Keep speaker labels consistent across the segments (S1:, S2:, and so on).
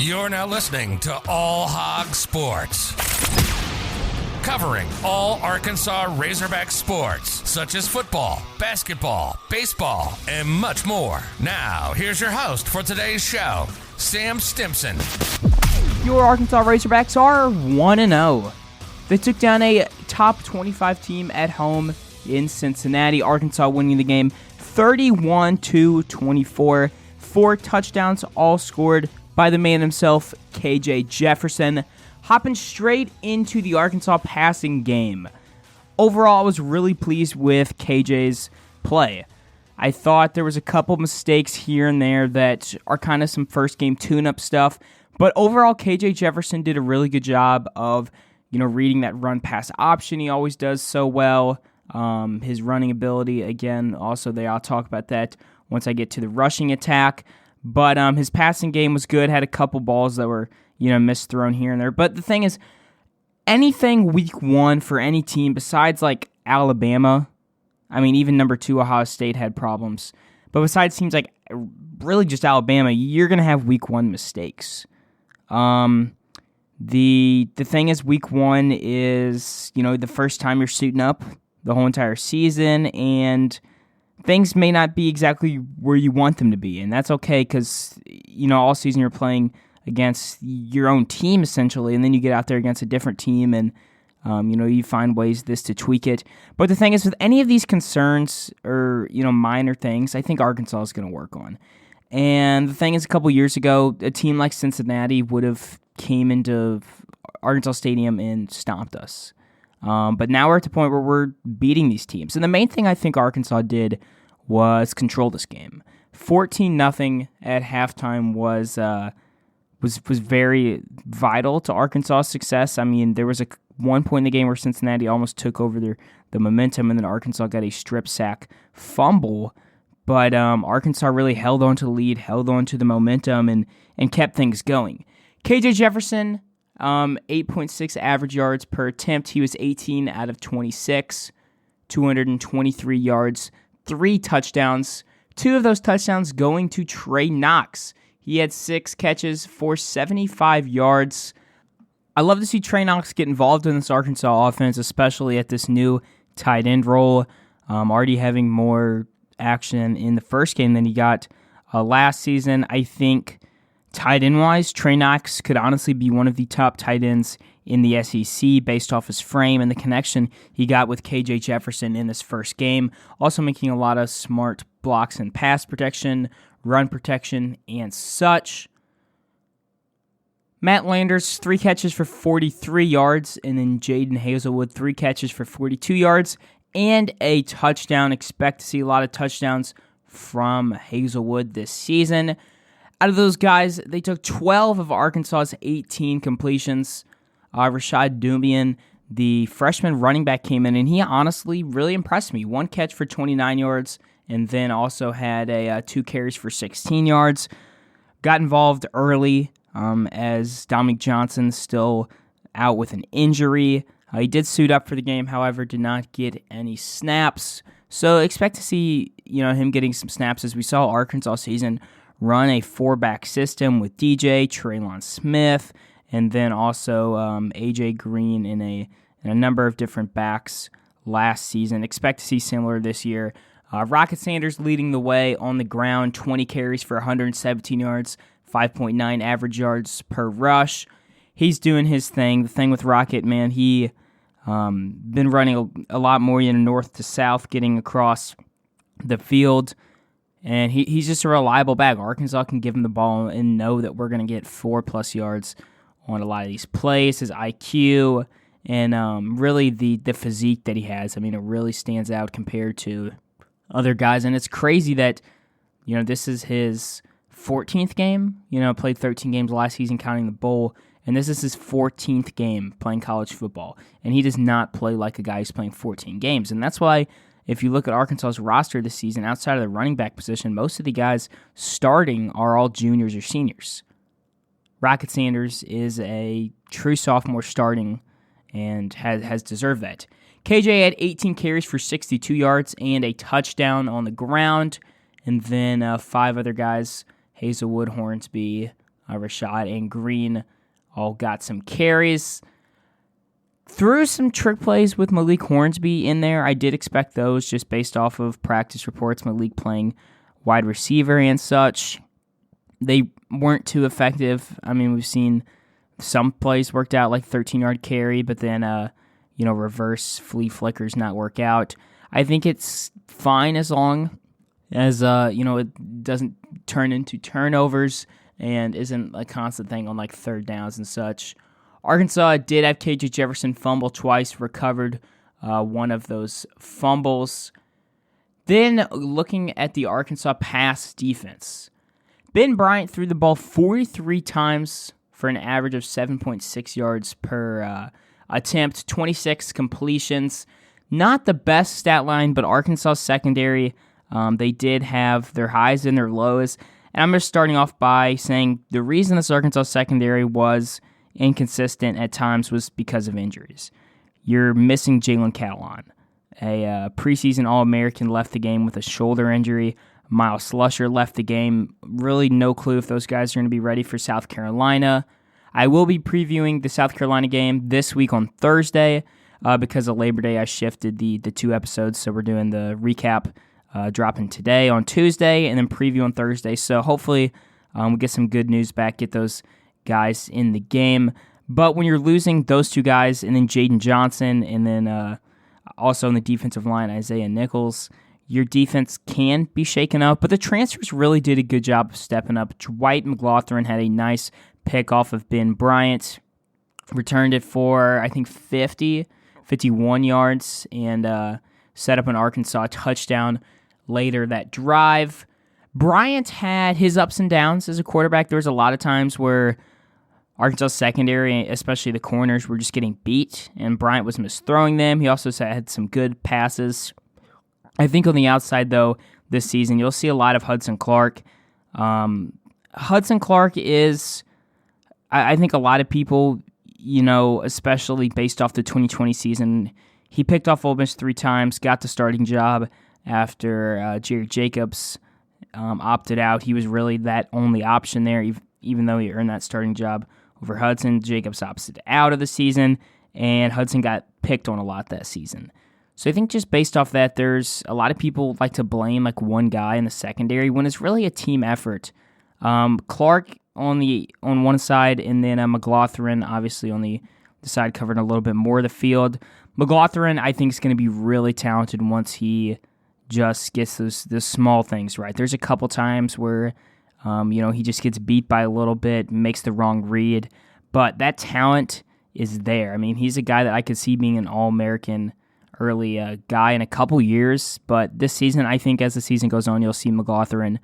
S1: You're now listening to All Hogs Sports, covering all Arkansas Razorback sports, such as football, basketball, baseball, and much more. Now, here's your host for today's show, Sam Stimson.
S2: Your Arkansas Razorbacks are 1-0. They took down a top 25 team at home in Cincinnati. Arkansas winning the game 31-24. 4 touchdowns, all scored by the man himself, KJ Jefferson. Hopping straight into the Arkansas passing game. Overall, I was really pleased with KJ's play. I thought there was a couple mistakes here and there that are kind of some first game tune-up stuff. But overall, KJ Jefferson did a really good job of, reading that run-pass option. He always does so well. His running ability, again, also there. I'll talk about that once I get to the rushing attack. But his passing game was good. Had a couple balls that were, misthrown here and there. But the thing is, anything week 1 for any team besides, Alabama, even number 2, Ohio State had problems. But besides teams like really just Alabama, you're going to have week 1 mistakes. The thing is, week 1 is, the first time you're suiting up the whole entire season, and things may not be exactly where you want them to be, and that's okay because, all season you're playing against your own team, essentially, and then you get out there against a different team, and, you find ways to tweak it. But the thing is, with any of these concerns or, minor things, I think Arkansas is going to work on. And the thing is, a couple years ago, a team like Cincinnati would have came into Arkansas Stadium and stomped us. But now we're at the point where we're beating these teams. And the main thing I think Arkansas did was control this game. 14-0 at halftime was very vital to Arkansas' success. There was one point in the game where Cincinnati almost took over the momentum, and then Arkansas got a strip sack fumble. But Arkansas really held on to the lead, held on to the momentum, and kept things going. KJ Jefferson, 8.6 average yards per attempt. He was 18 out of 26, 223 yards, 3 touchdowns. 2 of those touchdowns going to Trey Knox. He had 6 catches for 75 yards. I love to see Trey Knox get involved in this Arkansas offense, especially at this new tight end role. Already having more action in the first game than he got last season. I think tight end-wise, Trey Knox could honestly be one of the top tight ends in the SEC based off his frame and the connection he got with KJ Jefferson in this first game. Also making a lot of smart blocks and pass protection, run protection, and such. Matt Landers, 3 catches for 43 yards, and then Jaden Hazelwood, 3 catches for 42 yards, and a touchdown. Expect to see a lot of touchdowns from Hazelwood this season. Out of those guys, they took 12 of Arkansas's 18 completions. Rashad Dumian, the freshman running back, came in, and he honestly really impressed me. 1 catch for 29 yards, and then also had 2 carries for 16 yards. Got involved early as Dominic Johnson still out with an injury. He did suit up for the game, however, did not get any snaps. So expect to see him getting some snaps as we saw Arkansas season run a 4-back system with DJ, Traylon Smith, and then also A.J. Green in a number of different backs last season. Expect to see similar this year. Rocket Sanders leading the way on the ground, 20 carries for 117 yards, 5.9 average yards per rush. He's doing his thing. The thing with Rocket, man, he been running a lot more north to south, getting across the field. And he's just a reliable back. Arkansas can give him the ball and know that we're going to get 4+ yards on a lot of these plays. His IQ and really the physique that he has. It really stands out compared to other guys. And it's crazy that, this is his 14th game. Played 13 games last season, counting the bowl. And this is his 14th game playing college football. And he does not play like a guy who's playing 14 games. And that's why, if you look at Arkansas's roster this season, outside of the running back position, most of the guys starting are all juniors or seniors. Rocket Sanders is a true sophomore starting and has deserved that. KJ had 18 carries for 62 yards and a touchdown on the ground. And then 5 other guys, Hazelwood, Hornsby, Rashad and Green all got some carries. Threw some trick plays with Malik Hornsby in there. I did expect those just based off of practice reports, Malik playing wide receiver and such. They weren't too effective. I mean, we've seen some plays worked out, like 13-yard carry, but then, reverse flea flickers not work out. I think it's fine as long as, it doesn't turn into turnovers and isn't a constant thing on, like, third downs and such. Arkansas did have KJ Jefferson fumble twice, recovered one of those fumbles. Then, looking at the Arkansas pass defense, Ben Bryant threw the ball 43 times for an average of 7.6 yards per attempt, 26 completions. Not the best stat line, but Arkansas secondary, they did have their highs and their lows. And I'm just starting off by saying the reason this Arkansas secondary was inconsistent at times was because of injuries. You're missing Jalen Catalon. A preseason All-American left the game with a shoulder injury. Miles Slusher left the game. Really no clue if those guys are going to be ready for South Carolina. I will be previewing the South Carolina game this week on Thursday. Because of Labor Day, I shifted the 2 episodes, so we're doing the recap dropping today on Tuesday and then preview on Thursday. So hopefully we'll get some good news back, get those guys in the game. But when you're losing those 2 guys and then Jaden Johnson and then also on the defensive line, Isaiah Nichols, your defense can be shaken up, but the transfers really did a good job of stepping up. Dwight McLaughlin had a nice pick off of Ben Bryant, returned it for, I think, 51 yards, and set up an Arkansas touchdown later that drive. Bryant had his ups and downs as a quarterback. There was a lot of times where Arkansas secondary, especially the corners, were just getting beat, and Bryant was misthrowing them. He also had some good passes. I think on the outside, though, this season, you'll see a lot of Hudson Clark. Hudson Clark is, I think a lot of people, especially based off the 2020 season, he picked off Ole Miss 3 times, got the starting job after Jerry Jacobs opted out. He was really that only option there, even though he earned that starting job over Hudson. Jacobs opted out of the season, and Hudson got picked on a lot that season. So I think just based off that, there's a lot of people like to blame like one guy in the secondary when it's really a team effort. Clark on one side, and then McLaughlin obviously on the side covering a little bit more of the field. McLaughlin, I think, is going to be really talented once he just gets those small things right. There's a couple times where he just gets beat by a little bit, makes the wrong read, but that talent is there. I mean, he's a guy that I could see being an All-American early guy in a couple years, but this season, I think as the season goes on, you'll see McLaughlin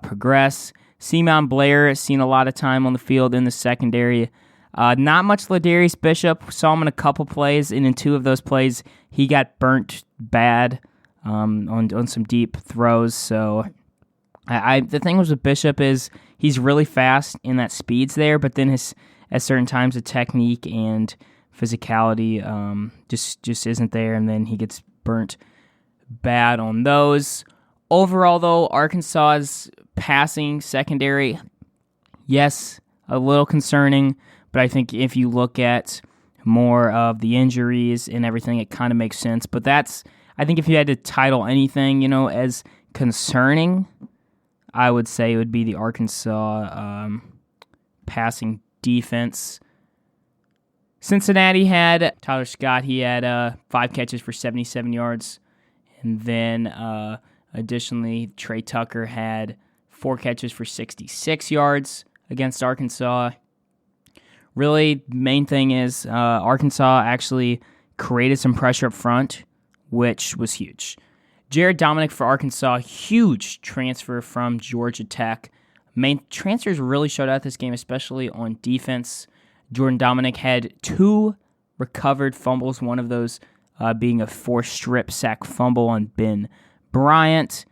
S2: progress. Seamon Blair has seen a lot of time on the field in the secondary. Not much Ladarius Bishop. Saw him in a couple plays, and in 2 of those plays, he got burnt bad on some deep throws. So the thing was with Bishop is he's really fast and that speed's there, but then at certain times the technique and physicality just isn't there, and then he gets burnt bad on those. Overall, though, Arkansas's passing secondary, yes, a little concerning, but I think if you look at more of the injuries and everything, it kind of makes sense. But I think if you had to title anything, as concerning, I would say it would be the Arkansas passing defense. Cincinnati had Tyler Scott. He had 5 catches for 77 yards. And then additionally, Trey Tucker had 4 catches for 66 yards against Arkansas. Really, main thing is Arkansas actually created some pressure up front, which was huge. Jared Dominic for Arkansas, huge transfer from Georgia Tech. Main transfers really showed out this game, especially on defense. Jordan Dominic had 2 recovered fumbles, one of those being a forced strip sack fumble on Ben Bryant.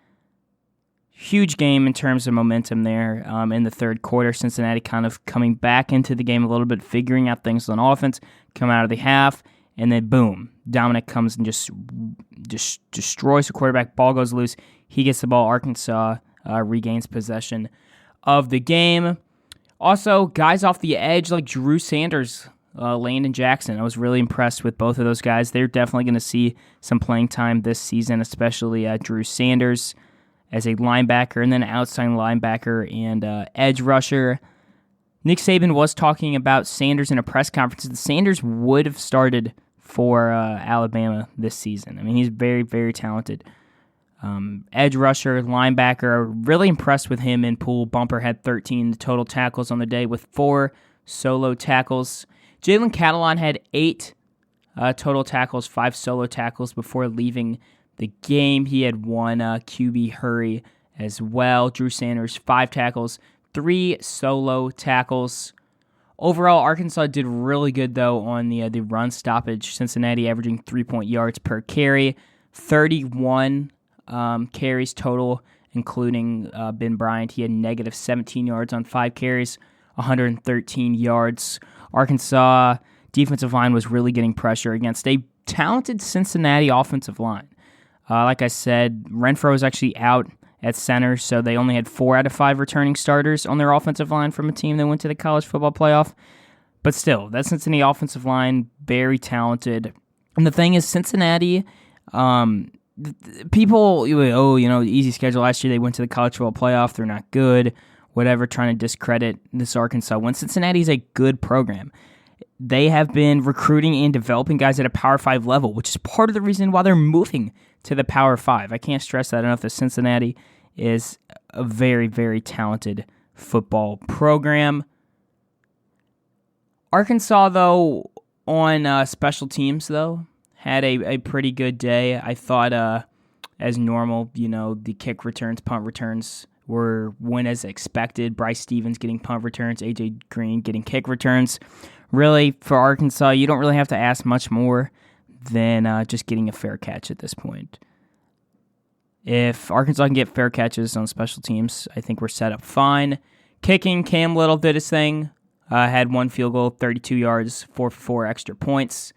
S2: Huge game in terms of momentum there in the third quarter. Cincinnati kind of coming back into the game a little bit, figuring out things on offense, come out of the half, and then boom, Dominic comes and just destroys the quarterback. Ball goes loose. He gets the ball. Arkansas regains possession of the game. Also, guys off the edge like Drew Sanders, Landon Jackson. I was really impressed with both of those guys. They're definitely going to see some playing time this season, especially Drew Sanders as a linebacker and then outside linebacker and edge rusher. Nick Saban was talking about Sanders in a press conference. The Sanders would have started for Alabama this season. I mean, he's very, very talented. Edge rusher, linebacker, really impressed with him in pool. Bumper had 13 total tackles on the day with 4 solo tackles. Jalen Catalon had 8 total tackles, 5 solo tackles before leaving the game. He had 1 QB hurry as well. Drew Sanders, 5 tackles, 3 solo tackles. Overall, Arkansas did really good, though, on the run stoppage. Cincinnati averaging 3 yards per carry, 31 carries total, including Ben Bryant. He had negative 17 yards on 5 carries, 113 yards. Arkansas defensive line was really getting pressure against a talented Cincinnati offensive line. Like I said, Renfro was actually out at center, so they only had 4 out of 5 returning starters on their offensive line from a team that went to the college football playoff. But still, that Cincinnati offensive line, very talented. And the thing is, Cincinnati, people, easy schedule last year, they went to the college football playoff, they're not good, whatever, trying to discredit this Arkansas. When Cincinnati is a good program, they have been recruiting and developing guys at a Power 5 level, which is part of the reason why they're moving to the Power 5. I can't stress that enough, that Cincinnati is a very, very talented football program. Arkansas, though, on special teams, though, had a pretty good day. I thought, as normal, the kick returns, punt returns went as expected. Bryce Stevens getting punt returns, A.J. Green getting kick returns. Really, for Arkansas, you don't really have to ask much more than just getting a fair catch at this point. If Arkansas can get fair catches on special teams, I think we're set up fine. Kicking, Cam Little did his thing. Had 1 field goal, 32 yards, 4 for 4 extra points.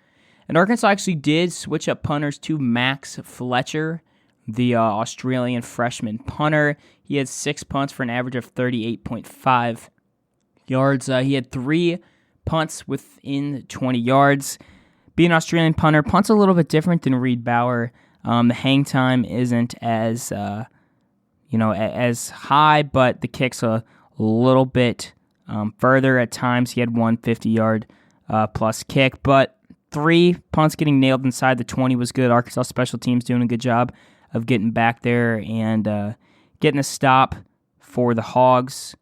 S2: And Arkansas actually did switch up punters to Max Fletcher, the Australian freshman punter. He had 6 punts for an average of 38.5 yards. He had 3 punts within 20 yards. Being an Australian punter, punt's a little bit different than Reed Bauer. The hang time isn't as high, but the kick's a little bit further at times. He had 1 50-yard plus kick, but 3 punts getting nailed inside the 20 was good. Arkansas special teams doing a good job of getting back there and getting a stop for the Hogs.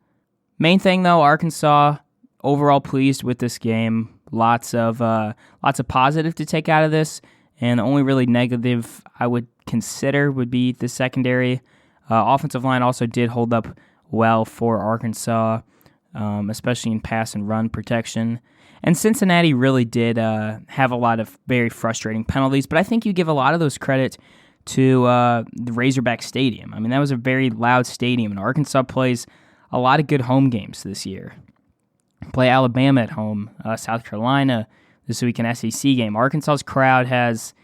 S2: Main thing, though, Arkansas overall pleased with this game. Lots of positive to take out of this, and the only really negative I would consider would be the secondary. Offensive line also did hold up well for Arkansas, especially in pass and run protection. And Cincinnati really did have a lot of very frustrating penalties, but I think you give a lot of those credit to the Razorback Stadium. I mean, that was a very loud stadium, and Arkansas plays a lot of good home games this year. Play Alabama at home, South Carolina this week, an SEC game. Arkansas's crowd has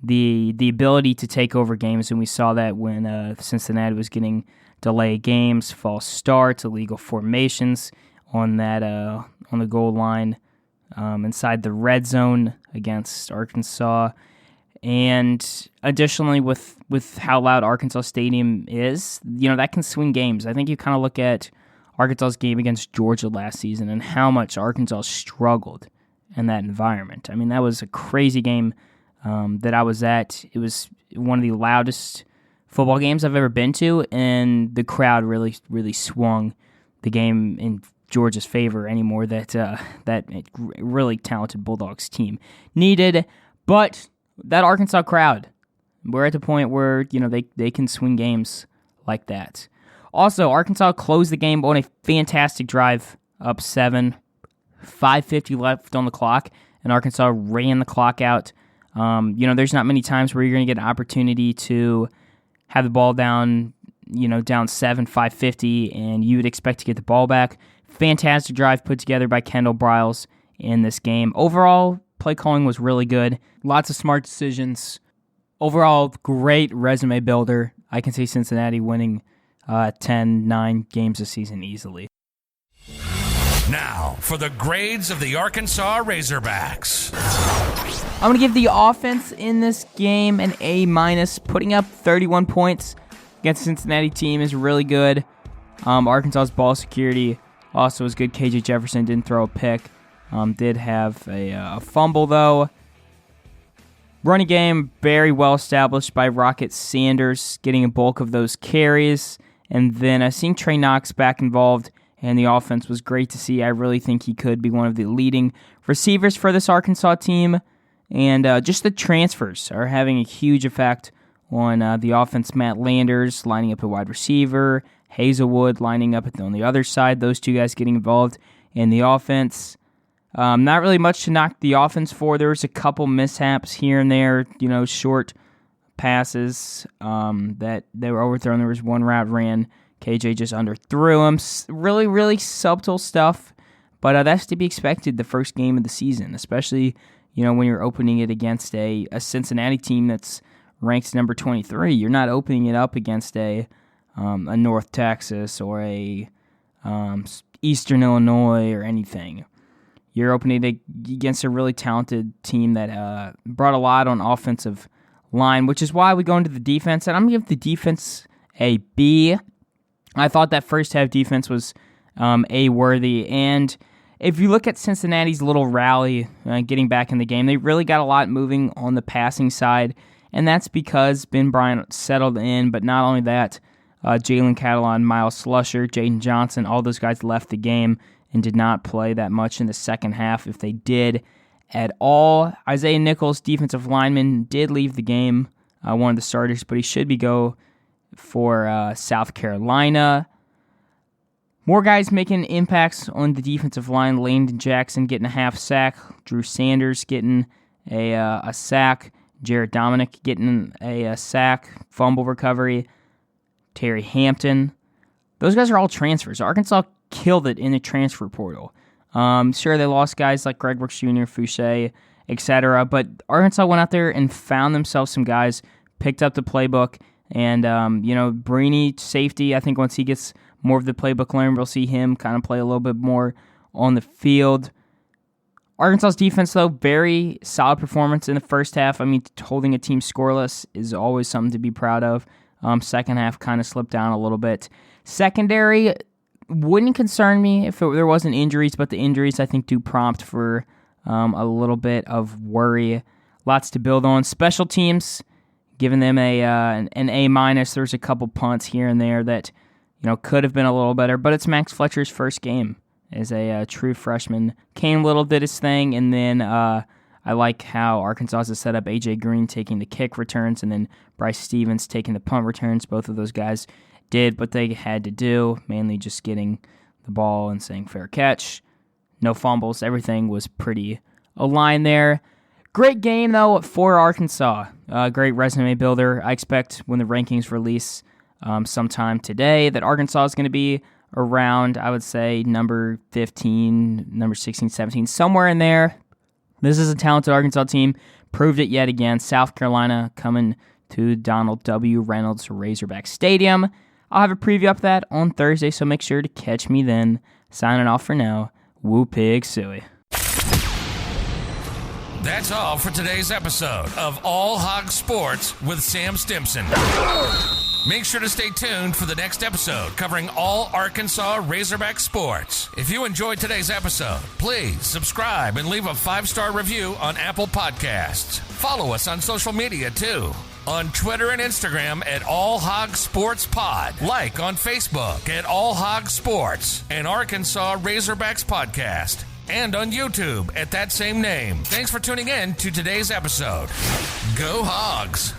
S2: the ability to take over games, and we saw that when Cincinnati was getting delayed games, false starts, illegal formations on the goal line inside the red zone against Arkansas. And additionally, with how loud Arkansas Stadium is, that can swing games. I think you kind of look at Arkansas's game against Georgia last season and how much Arkansas struggled in that environment. I mean, that was a crazy game that I was at. It was one of the loudest football games I've ever been to, and the crowd really, really swung the game in Georgia's favor anymore that really talented Bulldogs team needed. But that Arkansas crowd, we're at the point where they can swing games like that. Also, Arkansas closed the game on a fantastic drive, up 7, 5:50 left on the clock, and Arkansas ran the clock out. There's not many times where you're going to get an opportunity to have the ball down 7, 5:50, and you would expect to get the ball back. Fantastic drive put together by Kendall Briles in this game. Overall, play calling was really good. Lots of smart decisions. Overall, great resume builder. I can see Cincinnati winning 10-9 games this season easily.
S1: Now, for the grades of the Arkansas Razorbacks.
S2: I'm going to give the offense in this game an A-. Putting up 31 points against the Cincinnati team is really good. Arkansas's ball security also was good. KJ Jefferson didn't throw a pick. Did have a fumble, though. Running game, very well established by Rocket Sanders, getting a bulk of those carries. And then seeing Trey Knox back involved, and the offense was great to see. I really think he could be one of the leading receivers for this Arkansas team. And just the transfers are having a huge effect on the offense. Matt Landers lining up at wide receiver, Hazelwood lining up on the other side, those two guys getting involved in the offense. Not really much to knock the offense for. There was a couple mishaps here and there, short passes that they were overthrown. There was one route ran, KJ just underthrew him. Really, really subtle stuff, but that's to be expected the first game of the season, especially when you're opening it against a Cincinnati team that's ranked number 23. You're not opening it up against a North Texas or a Eastern Illinois or anything. You're opening it against a really talented team that brought a lot on offensive line, which is why we go into the defense. And I'm going to give the defense a B. I thought that first half defense was A-worthy. And if you look at Cincinnati's little rally getting back in the game, they really got a lot moving on the passing side. And that's because Ben Bryant settled in. But not only that, Jalen Catalon, Miles Slusher, Jaden Johnson, all those guys left the game and did not play that much in the second half, if they did at all. Isaiah Nichols, defensive lineman, did leave the game, one of the starters, but he should be go for South Carolina. More guys making impacts on the defensive line. Landon Jackson getting a half sack. Drew Sanders getting a sack. Jared Dominic getting a sack. Fumble recovery. Terry Hampton. Those guys are all transfers. Arkansas killed it in the transfer portal. Sure, they lost guys like Greg Brooks Jr., Fouché, etc., but Arkansas went out there and found themselves some guys, picked up the playbook, and, Brini, safety, I think once he gets more of the playbook learned, we'll see him kind of play a little bit more on the field. Arkansas's defense, though, very solid performance in the first half. I mean, holding a team scoreless is always something to be proud of. Second half kind of slipped down a little bit. Secondary wouldn't concern me if there wasn't injuries, but the injuries, I think, do prompt for a little bit of worry. Lots to build on. Special teams, giving them an A-. There's a couple punts here and there that could have been a little better, but it's Max Fletcher's first game as a true freshman. Kane Little did his thing, and then I like how Arkansas has set up A.J. Green taking the kick returns, and then Bryce Stevens taking the punt returns. Both of those guys did what they had to do, mainly just getting the ball and saying fair catch. No fumbles. Everything was pretty aligned there. Great game, though, for Arkansas. Great resume builder. I expect when the rankings release sometime today that Arkansas is going to be around, I would say, number 15, number 16, 17, somewhere in there. This is a talented Arkansas team. Proved it yet again. South Carolina coming to Donald W. Reynolds Razorback Stadium. I'll have a preview of that on Thursday, so make sure to catch me then. Signing off for now. Woo pig suey.
S1: That's all for today's episode of All Hogs Sports with Sam Stimson. Make sure to stay tuned for the next episode covering all Arkansas Razorback sports. If you enjoyed today's episode, please subscribe and leave a 5-star review on Apple Podcasts. Follow us on social media too. On Twitter and Instagram at All Hogs Sports Pod. Like on Facebook at All Hogs Sports and Arkansas Razorbacks Podcast. And on YouTube at that same name. Thanks for tuning in to today's episode. Go Hogs!